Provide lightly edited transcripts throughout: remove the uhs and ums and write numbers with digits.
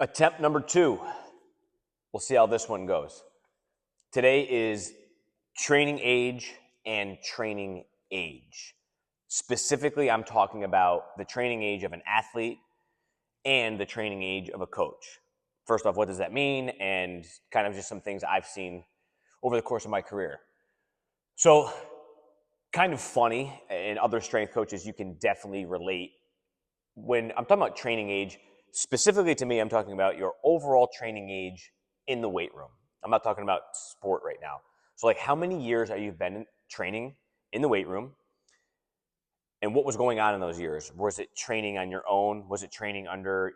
Attempt number 2. We'll see how this one goes. Today is training age and training age. Specifically, I'm talking about the training age of an athlete and the training age of a coach. First off, what does that mean? And kind of just some things I've seen over the course of my career. So, kind of funny, and other strength coaches, you can definitely relate. When I'm talking about training age, specifically to me, I'm talking about your overall training age in the weight room. I'm not talking about sport right now. So like, how many years have you been training in the weight room? And what was going on in those years? Was it training on your own? Was it training under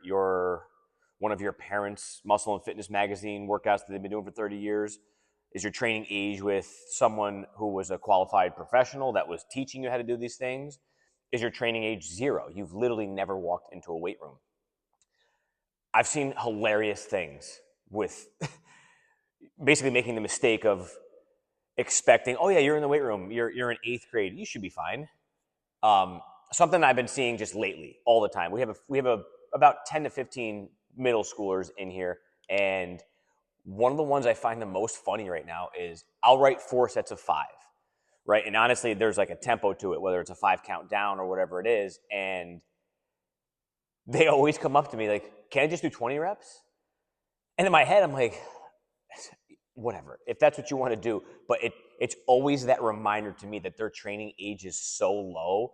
one of your parents' muscle and fitness magazine workouts that they've been doing for 30 years? Is your training age with someone who was a qualified professional that was teaching you how to do these things? Is your training age 0? You've literally never walked into a weight room. I've seen hilarious things with basically making the mistake of expecting, oh yeah, you're in the weight room, you're in 8th grade, you should be fine. Something I've been seeing just lately all the time. We have about 10 to 15 middle schoolers in here, and one of the ones I find the most funny right now is I'll write 4 sets of 5, right? And honestly, there's like a tempo to it, whether it's a 5 count down or whatever it is, and they always come up to me like, can I just do 20 reps? And in my head, I'm like, whatever, if that's what you want to do. But it's always that reminder to me that their training age is so low.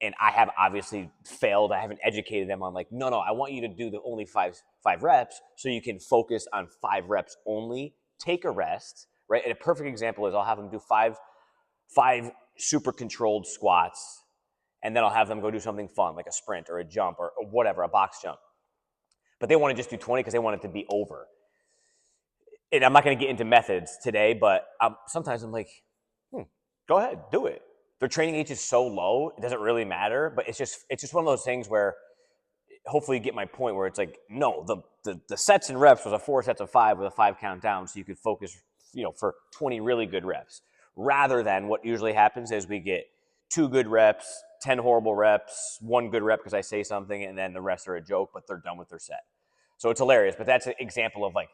And I have obviously failed. I haven't educated them on like, no, I want you to do the only five reps so you can focus on 5 reps only. Take a rest, right? And a perfect example is I'll have them do five super controlled squats, and then I'll have them go do something fun, like a sprint or a jump or whatever, a box jump. But they want to just do 20 because they want it to be over. And I'm not going to get into methods today, but sometimes I'm like, go ahead, do it. Their training age is so low, it doesn't really matter. But it's just one of those things where hopefully you get my point, where it's like, no, the sets and reps was a 4 sets of 5 with a 5 count down, so you could focus, for 20 really good reps. Rather than what usually happens is we get 2 good reps, 10 horrible reps, 1 good rep because I say something, and then the rest are a joke, but they're done with their set. So it's hilarious, but that's an example of like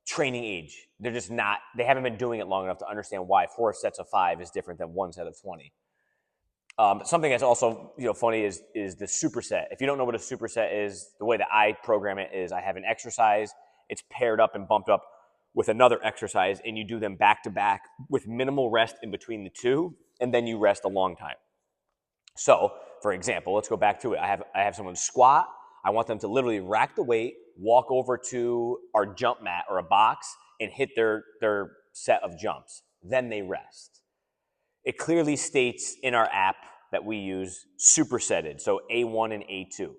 training age. They're just not, they haven't been doing it long enough to understand why 4 sets of 5 is different than 1 set of 20. Something that's also funny is the superset. If you don't know what a superset is, the way that I program it is I have an exercise, it's paired up and bumped up with another exercise, and you do them back to back with minimal rest in between the two, and then you rest a long time. So, for example, let's go back to it. I have someone squat. I want them to literally rack the weight, walk over to our jump mat or a box, and hit their set of jumps. Then they rest. It clearly states in our app that we use supersetted, so A1 and A2.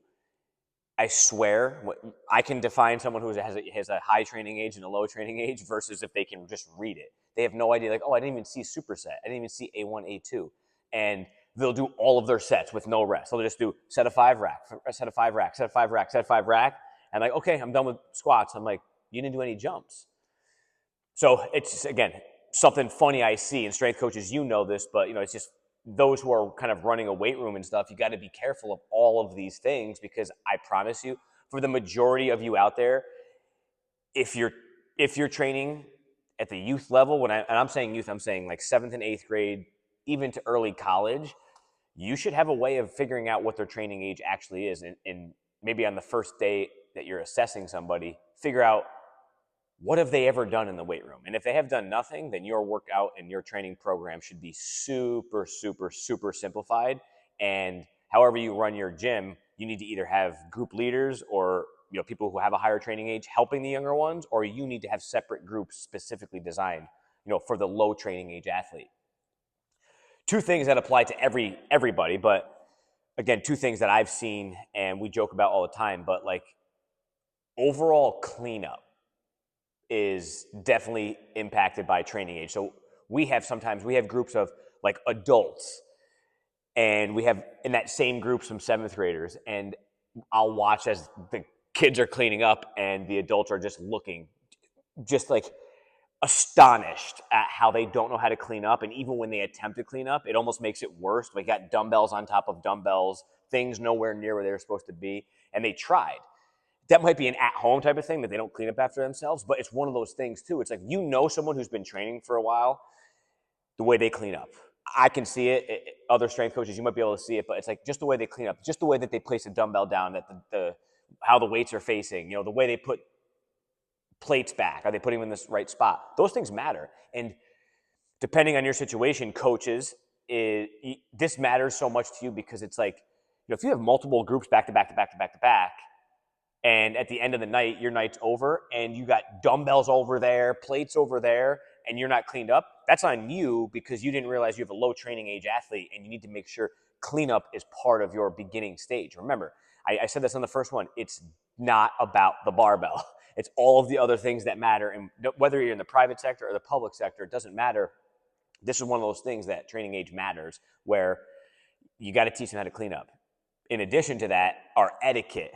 I swear, I can define someone who has a high training age and a low training age versus if they can just read it. They have no idea, like, oh, I didn't even see superset. I didn't even see A1, A2. And they'll do all of their sets with no rest. So they'll just do set of 5 rack, set of 5 rack, set of 5 rack, set of 5 rack. And like, okay, I'm done with squats. I'm like, you didn't do any jumps. So it's, again, something funny I see, and strength coaches, you know this, but it's just those who are kind of running a weight room and stuff, you got to be careful of all of these things, because I promise you, for the majority of you out there, if you're training at the youth level, and I'm saying youth, I'm saying like 7th and 8th grade, even to early college, you should have a way of figuring out what their training age actually is. And maybe on the first day that you're assessing somebody, figure out, what have they ever done in the weight room? And if they have done nothing, then your workout and your training program should be super, super, super simplified. And however you run your gym, you need to either have group leaders or people who have a higher training age helping the younger ones, or you need to have separate groups specifically designed, for the low training age athlete. 2 things that apply to everybody, but again, 2 things that I've seen and we joke about all the time, but like overall cleanup is definitely impacted by training age. So we have groups of like adults, and we have in that same group some 7th graders, and I'll watch as the kids are cleaning up and the adults are just looking just like astonished at how they don't know how to clean up. And even when they attempt to clean up, it almost makes it worse. We got dumbbells on top of dumbbells, things nowhere near where they were supposed to be, and they tried. That might be an at-home type of thing that they don't clean up after themselves, but it's one of those things too. It's like, someone who's been training for a while, the way they clean up. I can see it. Other strength coaches, you might be able to see it, but it's like just the way they clean up, just the way that they place a dumbbell down, that how the weights are facing, the way they put plates back. Are they putting them in this right spot? Those things matter. And depending on your situation, coaches, this matters so much to you because it's like, if you have multiple groups back to back to back to back to back, and at the end of the night, your night's over, and you got dumbbells over there, plates over there, and you're not cleaned up, that's on you because you didn't realize you have a low training age athlete, and you need to make sure cleanup is part of your beginning stage. Remember, I said this on the first one, it's not about the barbell. It's all of the other things that matter, and whether you're in the private sector or the public sector, it doesn't matter. This is one of those things that training age matters, where you got to teach them how to clean up. In addition to that, our etiquette.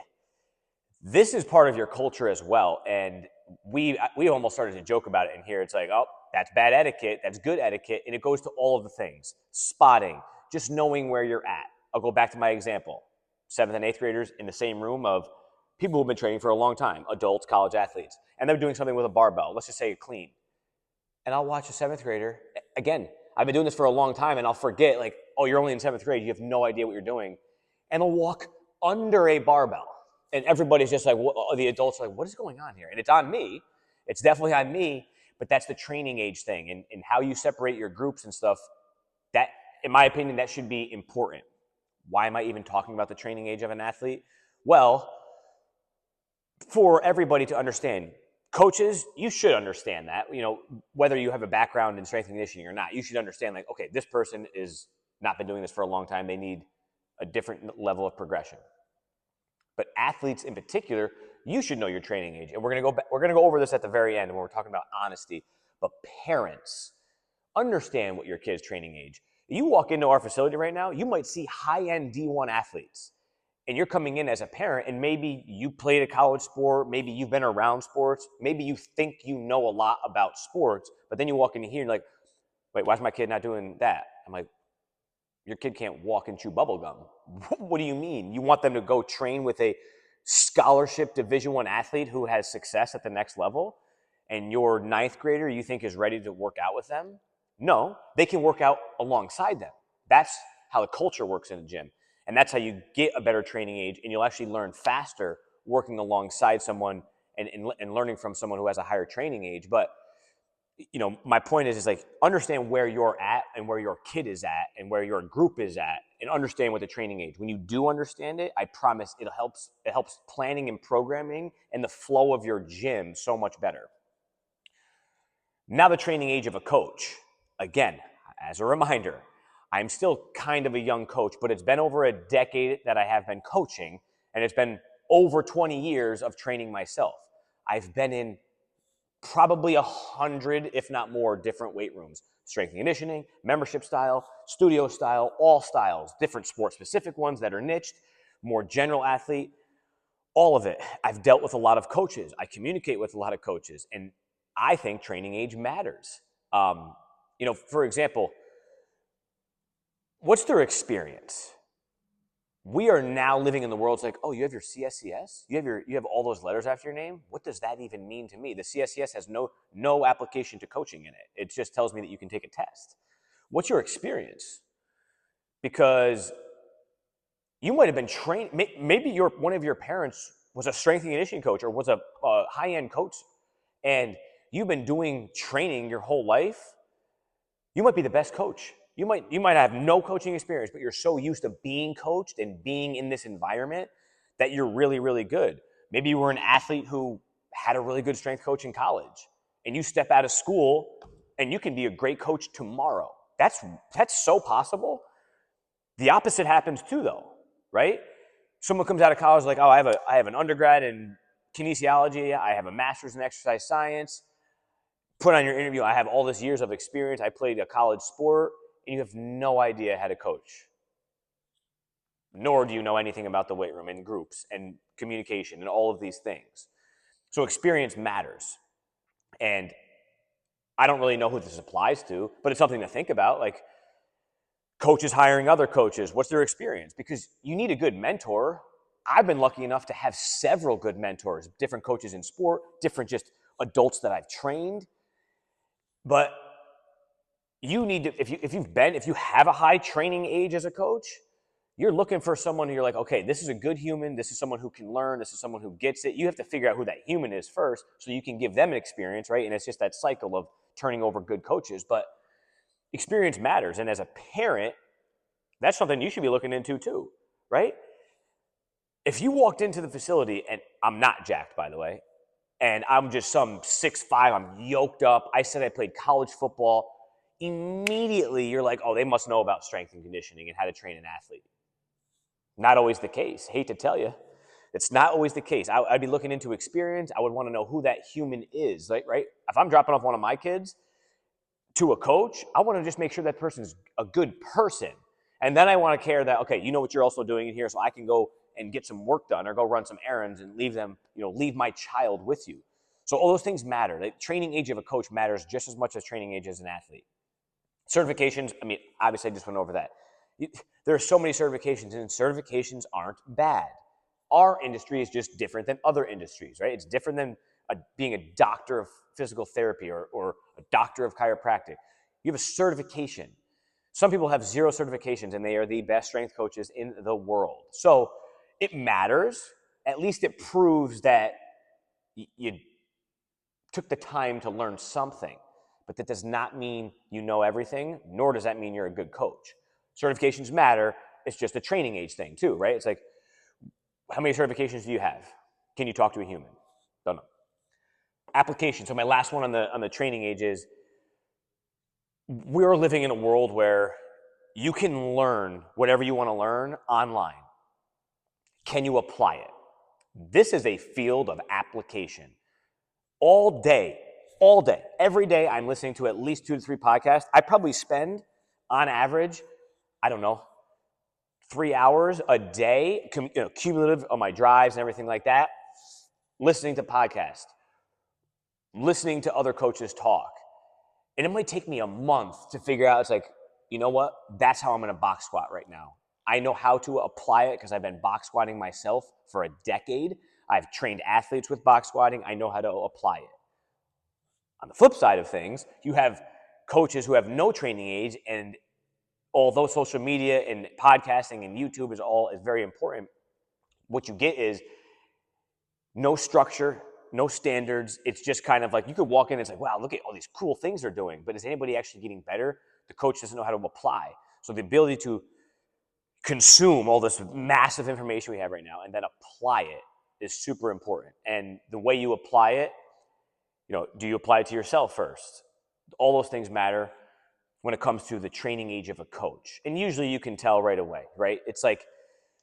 This is part of your culture as well, and we almost started to joke about it in here. It's like, oh, that's bad etiquette, that's good etiquette, and it goes to all of the things. Spotting, just knowing where you're at. I'll go back to my example. 7th and 8th graders in the same room of people who've been training for a long time, adults, college athletes, and they're doing something with a barbell. Let's just say a clean. And I'll watch a 7th grader. Again, I've been doing this for a long time, and I'll forget, like, oh, you're only in 7th grade. You have no idea what you're doing. And they'll walk under a barbell. And everybody's just like, the adults are like, what is going on here? And it's on me. It's definitely on me. But that's the training age thing. And how you separate your groups and stuff, that, in my opinion, that should be important. Why am I even talking about the training age of an athlete? Well, for everybody to understand, coaches, you should understand that, whether you have a background in strength and conditioning or not, you should understand, like, okay, this person is not been doing this for a long time. They need a different level of progression. But athletes in particular, you should know your training age. And we're going to go over this at the very end when we're talking about honesty. But parents, understand what your kid's training age. You walk into our facility right now, you might see high-end D1 athletes. And you're coming in as a parent, and maybe you played a college sport, maybe you've been around sports, maybe you think you know a lot about sports, but then you walk in here and you're like, wait, why's my kid not doing that? I'm like, your kid can't walk and chew bubble gum. What do you mean? You want them to go train with a scholarship Division I athlete who has success at the next level, and your 9th grader you think is ready to work out with them? No, they can work out alongside them. That's how the culture works in the gym. And that's how you get a better training age, and you'll actually learn faster working alongside someone and learning from someone who has a higher training age. But my point is like, understand where you're at and where your kid is at and where your group is at, and understand what the training age. When you do understand it, I promise it helps planning and programming and the flow of your gym so much better. Now the training age of a coach. Again, as a reminder, I'm still kind of a young coach, but it's been over a decade that I have been coaching, and it's been over 20 years of training myself. I've been in probably 100, if not more, different weight rooms. Strength and conditioning, membership style, studio style, all styles, different sport-specific ones that are niched, more general athlete, all of it. I've dealt with a lot of coaches. I communicate with a lot of coaches, and I think training age matters. For example, what's their experience? We are now living in the world. It's like, oh, you have your CSCS? You have all those letters after your name? What does that even mean to me? The CSCS has no application to coaching in it. It just tells me that you can take a test. What's your experience? Because you might have been trained. Maybe one of your parents was a strength and conditioning coach or was a high-end coach, and you've been doing training your whole life. You might be the best coach. You might have no coaching experience, but you're so used to being coached and being in this environment that you're really, really good. Maybe you were an athlete who had a really good strength coach in college, and you step out of school and you can be a great coach tomorrow. That's so possible. The opposite happens too, though, right? Someone comes out of college like, oh, I have an undergrad in kinesiology, I have a master's in exercise science. Put on your interview, I have all this years of experience, I played a college sport, and you have no idea how to coach. Nor do you know anything about the weight room and groups and communication and all of these things. So experience matters. And I don't really know who this applies to, but it's something to think about. Like, coaches hiring other coaches, what's their experience? Because you need a good mentor. I've been lucky enough to have several good mentors, different coaches in sport, different just adults that I've trained. But you need to, if you have a high training age as a coach, you're looking for someone who you're like, okay, this is a good human. This is someone who can learn. This is someone who gets it. You have to figure out who that human is first so you can give them an experience, right? And it's just that cycle of turning over good coaches. But experience matters. And as a parent, that's something you should be looking into too, right? If you walked into the facility, and I'm not jacked, by the way, and I'm just some 6'5", I'm yoked up. I said I played college football. Immediately, you're like, oh, they must know about strength and conditioning and how to train an athlete. Not always the case. Hate to tell you. It's not always the case. I'd be looking into experience. I would want to know who that human is, right? If I'm dropping off one of my kids to a coach, I want to just make sure that person's a good person. And then I want to care that, okay, you know what you're also doing in here, so I can go and get some work done or go run some errands and leave my child with you. So all those things matter. The training age of a coach matters just as much as training age as an athlete. Certifications, I mean, obviously I just went over that. There are so many certifications, and certifications aren't bad. Our industry is just different than other industries, right? It's different than being a doctor of physical therapy or a doctor of chiropractic. You have a certification. Some people have 0 certifications, and they are the best strength coaches in the world. So it matters. At least it proves that you took the time to learn something. But that does not mean you know everything, nor does that mean you're a good coach. Certifications matter. It's just a training age thing too, right? It's like, how many certifications do you have? Can you talk to a human? Don't know. Application. So my last one on the training age is, we're living in a world where you can learn whatever you want to learn online. Can you apply it? This is a field of application. All day, every day I'm listening to at least 2 to 3 podcasts. I probably spend, on average, I don't know, 3 hours a day, cumulative on my drives and everything like that, listening to podcasts, listening to other coaches talk. And it might take me a month to figure out, it's like, you know what? That's how I'm going to box squat right now. I know how to apply it because I've been box squatting myself for a decade. I've trained athletes with box squatting. I know how to apply it. On the flip side of things, you have coaches who have no training age, and although social media and podcasting and YouTube is very important, what you get is no structure, no standards. It's just kind of like, you could walk in and it's like, wow, look at all these cool things they're doing. But is anybody actually getting better? The coach doesn't know how to apply. So the ability to consume all this massive information we have right now and then apply it is super important. And the way you apply it, do you apply it to yourself first? All those things matter when it comes to the training age of a coach. And usually you can tell right away, right? It's like,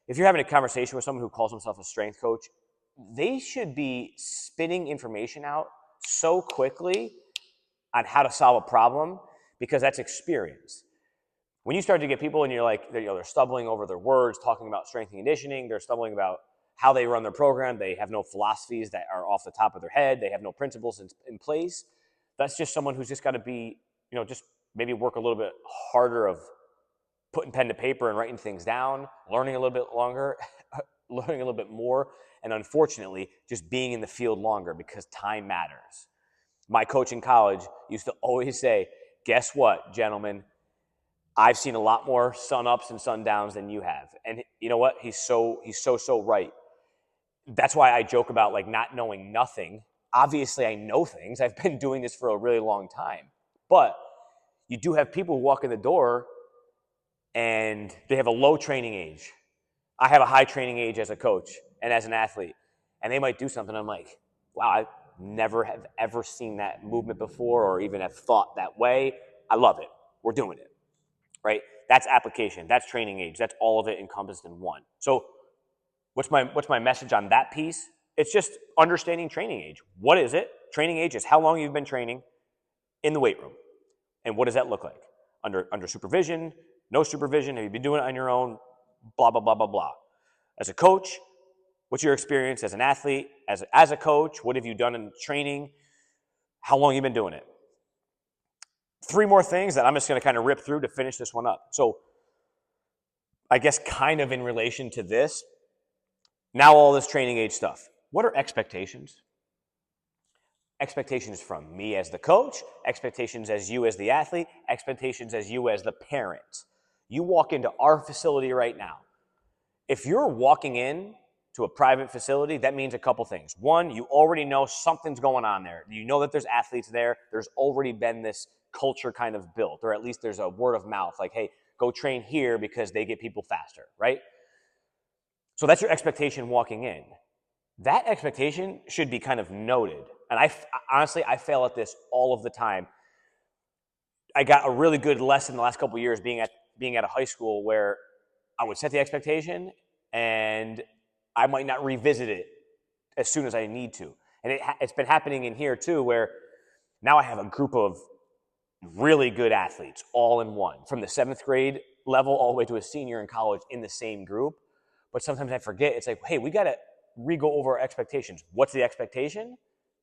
if you're having a conversation with someone who calls himself a strength coach, they should be spitting information out so quickly on how to solve a problem, because that's experience. When you start to get people and you're like, they're stumbling over their words, talking about strength and conditioning, they're stumbling about how they run their program, they have no philosophies that are off the top of their head, they have no principles in place, that's just someone who's just got to be, just maybe work a little bit harder of putting pen to paper and writing things down, learning a little bit longer, learning a little bit more, and unfortunately, just being in the field longer, because time matters. My coach in college used to always say, guess what, gentlemen? I've seen a lot more sun-ups and sun-downs than you have. And you know what? He's so right. That's why I joke about like not knowing nothing. Obviously, I know things. I've been doing this for a really long time. But you do have people who walk in the door and they have a low training age. I have a high training age as a coach and as an athlete. And they might do something. I'm like, wow, I never have ever seen that movement before or even have thought that way. I love it. We're doing it, right? That's application. That's training age. That's all of it encompassed in one. So what's my message on that piece? It's just understanding training age. What is it? Training age is how long you've been training in the weight room. And what does that look like? Under supervision, no supervision, have you been doing it on your own? Blah, blah, blah, blah, blah. As a coach, what's your experience as an athlete? As a coach, what have you done in training? How long have you been doing it? 3 more things that I'm just going to kind of rip through to finish this one up. So I guess kind of in relation to this, Now all this training age stuff. What are expectations? Expectations from me as the coach, expectations as you as the athlete, expectations as you as the parent. You walk into our facility right now. If you're walking in to a private facility, that means a couple things. One, you already know something's going on there. You know that there's athletes there. There's already been this culture kind of built, or at least there's a word of mouth like, hey, go train here because they get people faster, right? So that's your expectation walking in. That expectation should be kind of noted. And honestly, I fail at this all of the time. I got a really good lesson the last couple of years being at a high school where I would set the expectation and I might not revisit it as soon as I need to. And it's been happening in here too, where now I have a group of really good athletes all in one, from the 7th grade level all the way to a senior in college in the same group. But sometimes I forget. It's like, hey, we got to re-go over our expectations. What's the expectation?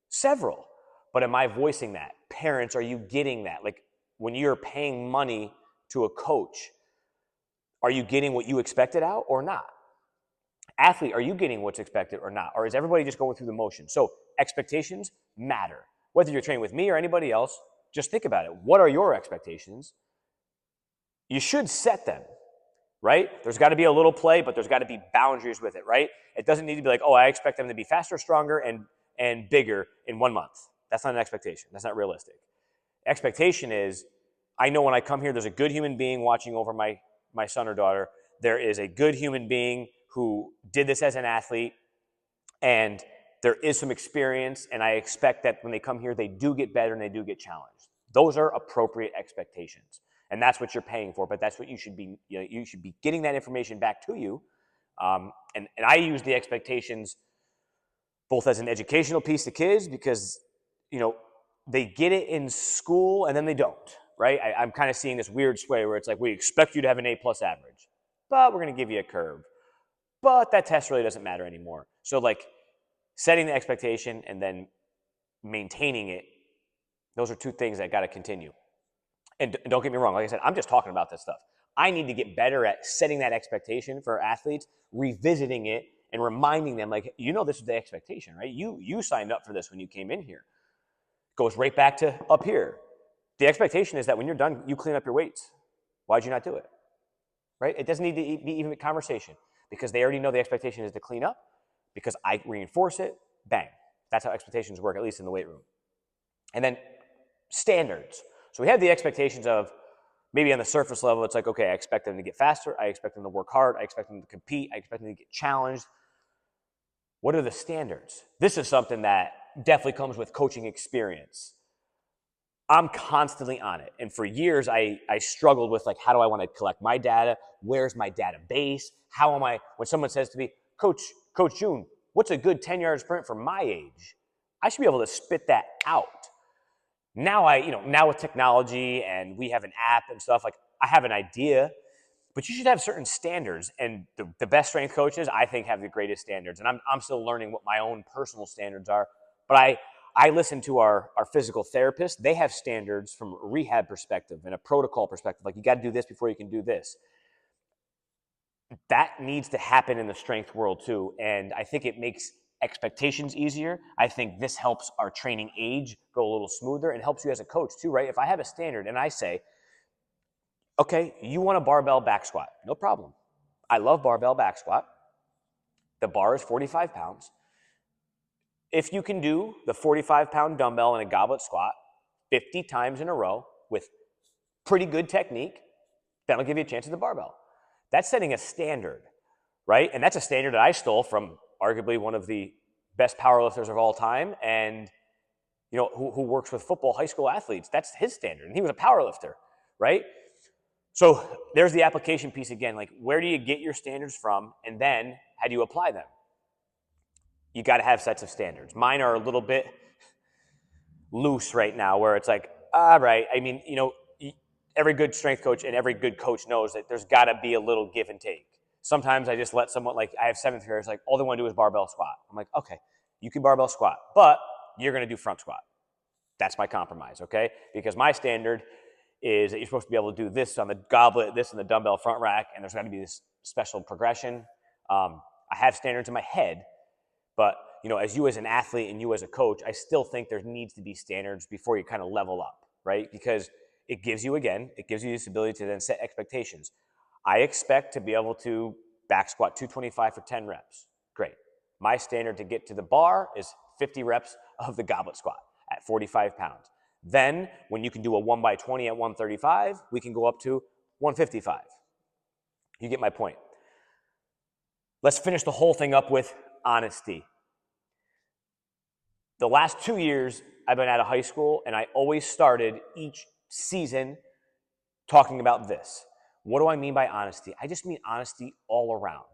Several. But am I voicing that? Parents, are you getting that? Like when you're paying money to a coach, are you getting what you expected out or not? Athlete, are you getting what's expected or not? Or is everybody just going through the motion? So expectations matter. Whether you're training with me or anybody else, just think about it. What are your expectations? You should set them, right? There's got to be a little play, but there's got to be boundaries with it, right? It doesn't need to be like, oh, I expect them to be faster, stronger, and bigger in 1 month. That's not an expectation. That's not realistic. Expectation is, I know when I come here, there's a good human being watching over my son or daughter. There is a good human being who did this as an athlete, and there is some experience, and I expect that when they come here, they do get better and they do get challenged. Those are appropriate expectations, and that's what you're paying for. But that's what you should be. You should be getting that information back to you. And I use the expectations both as an educational piece to kids because they get it in school and then they don't. Right? I'm kind of seeing this weird sway where it's like we expect you to have an A+ average, but we're going to give you a curve. But that test really doesn't matter anymore. So like setting the expectation and then maintaining it, those are two things that got to continue. And don't get me wrong, like I said, I'm just talking about this stuff. I need to get better at setting that expectation for athletes, revisiting it, and reminding them, like, this is the expectation, right? You signed up for this when you came in here. Goes right back to up here. The expectation is that when you're done, you clean up your weights. Why'd you not do it? Right? It doesn't need to be even a conversation because they already know the expectation is to clean up because I reinforce it, bang. That's how expectations work, at least in the weight room. And then standards. So we have the expectations of maybe on the surface level, it's like, okay, I expect them to get faster. I expect them to work hard. I expect them to compete. I expect them to get challenged. What are the standards? This is something that definitely comes with coaching experience. I'm constantly on it. And for years, I struggled with, like, how do I want to collect my data? Where's my database? How am I, when someone says to me, Coach June, what's a good 10-yard sprint for my age? I should be able to spit that out. Now now with technology and we have an app and stuff, like I have an idea, but you should have certain standards. And the best strength coaches, I think, have the greatest standards. And I'm still learning what my own personal standards are. But I listen to our physical therapists. They have standards from a rehab perspective and a protocol perspective. Like, you got to do this before you can do this. That needs to happen in the strength world too. And I think it makes expectations easier. I think this helps our training age go a little smoother and helps you as a coach too, right? If I have a standard and I say, okay, you want a barbell back squat, no problem. I love barbell back squat. The bar is 45 pounds. If you can do the 45-pound dumbbell in a goblet squat 50 times in a row with pretty good technique, that'll give you a chance at the barbell. That's setting a standard, right? And that's a standard that I stole from arguably one of the best powerlifters of all time, and who works with football high school athletes. That's his standard, and he was a powerlifter, right? So there's the application piece again. Like, where do you get your standards from, and then how do you apply them? You got to have sets of standards. Mine are a little bit loose right now, where it's like, all right. I mean, every good strength coach and every good coach knows that there's got to be a little give and take. Sometimes I just let someone, like I have 7th graders, like all they want to do is barbell squat. I'm like, okay, you can barbell squat, but you're going to do front squat. That's my compromise, okay? Because my standard is that you're supposed to be able to do this on the goblet, this on the dumbbell front rack, and there's got to be this special progression. I have standards in my head, but as you as an athlete and you as a coach, I still think there needs to be standards before you kind of level up, right? Because it gives you this ability to then set expectations. I expect to be able to back squat 225 for 10 reps. Great. My standard to get to the bar is 50 reps of the goblet squat at 45 pounds. Then, when you can do a 1x20 at 135, we can go up to 155. You get my point. Let's finish the whole thing up with honesty. The last 2 years, I've been out of high school, and I always started each season talking about this. What do I mean by honesty? I just mean honesty all around.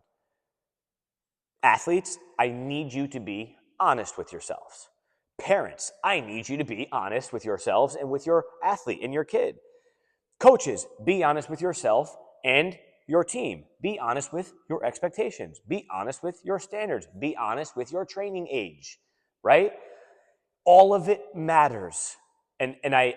Athletes, I need you to be honest with yourselves. Parents, I need you to be honest with yourselves and with your athlete and your kid. Coaches, be honest with yourself and your team. Be honest with your expectations. Be honest with your standards. Be honest with your training age, right? All of it matters. And I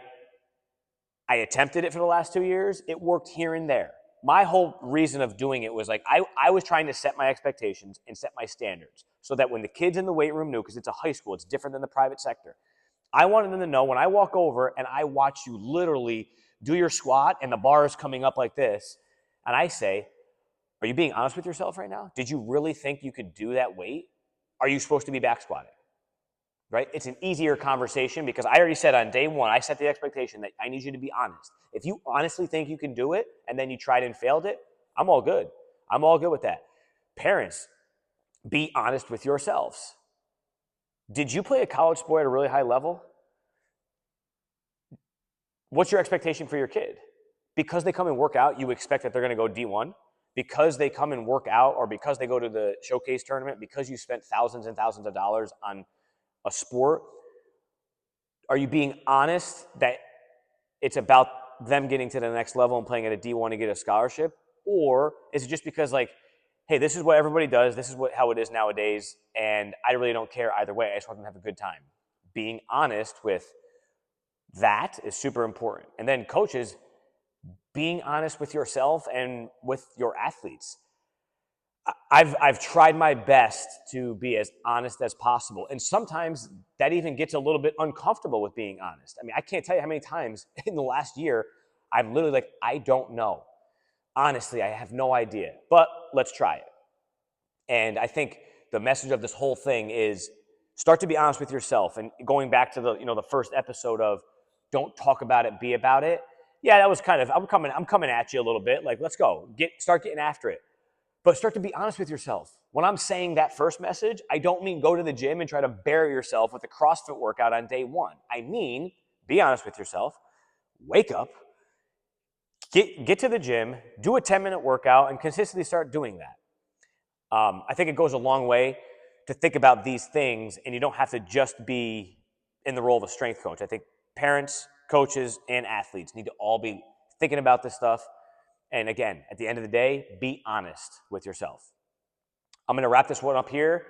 attempted it for the last 2 years. It worked here and there. My whole reason of doing it was like I was trying to set my expectations and set my standards so that when the kids in the weight room knew, because it's a high school, it's different than the private sector. I wanted them to know when I walk over and I watch you literally do your squat and the bar is coming up like this, and I say, are you being honest with yourself right now? Did you really think you could do that weight? Are you supposed to be back squatting? Right? It's an easier conversation because I already said on day one, I set the expectation that I need you to be honest. If you honestly think you can do it and then you tried and failed it, I'm all good. I'm all good with that. Parents, be honest with yourselves. Did you play a college sport at a really high level? What's your expectation for your kid? Because they come and work out, you expect that they're going to go D1? Because they come and work out, or because they go to the showcase tournament, because you spent thousands and thousands of dollars on a sport, are you being honest that it's about them getting to the next level and playing at a D1 to get a scholarship? Or is it just because like, hey, this is what everybody does, this is how it is nowadays, and I really don't care either way, I just want them to have a good time? Being honest with that is super important. And then coaches, being honest with yourself and with your athletes. I've tried my best to be as honest as possible. And sometimes that even gets a little bit uncomfortable with being honest. I mean, I can't tell you how many times in the last year I'm literally like, I don't know. Honestly, I have no idea, but let's try it. And I think the message of this whole thing is start to be honest with yourself. And going back to the first episode of don't talk about it, be about it. Yeah, that was kind of, I'm coming at you a little bit. Like, let's go. Start getting after it. But start to be honest with yourself. When I'm saying that first message, I don't mean go to the gym and try to bury yourself with a CrossFit workout on day one. I mean, be honest with yourself, wake up, get to the gym, do a 10-minute workout, and consistently start doing that. I think it goes a long way to think about these things, and you don't have to just be in the role of a strength coach. I think parents, coaches, and athletes need to all be thinking about this stuff. And again, at the end of the day, be honest with yourself. I'm going to wrap this one up here.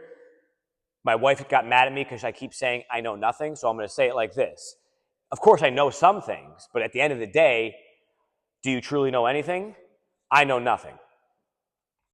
My wife got mad at me because I keep saying I know nothing, so I'm going to say it like this. Of course, I know some things, but at the end of the day, do you truly know anything? I know nothing.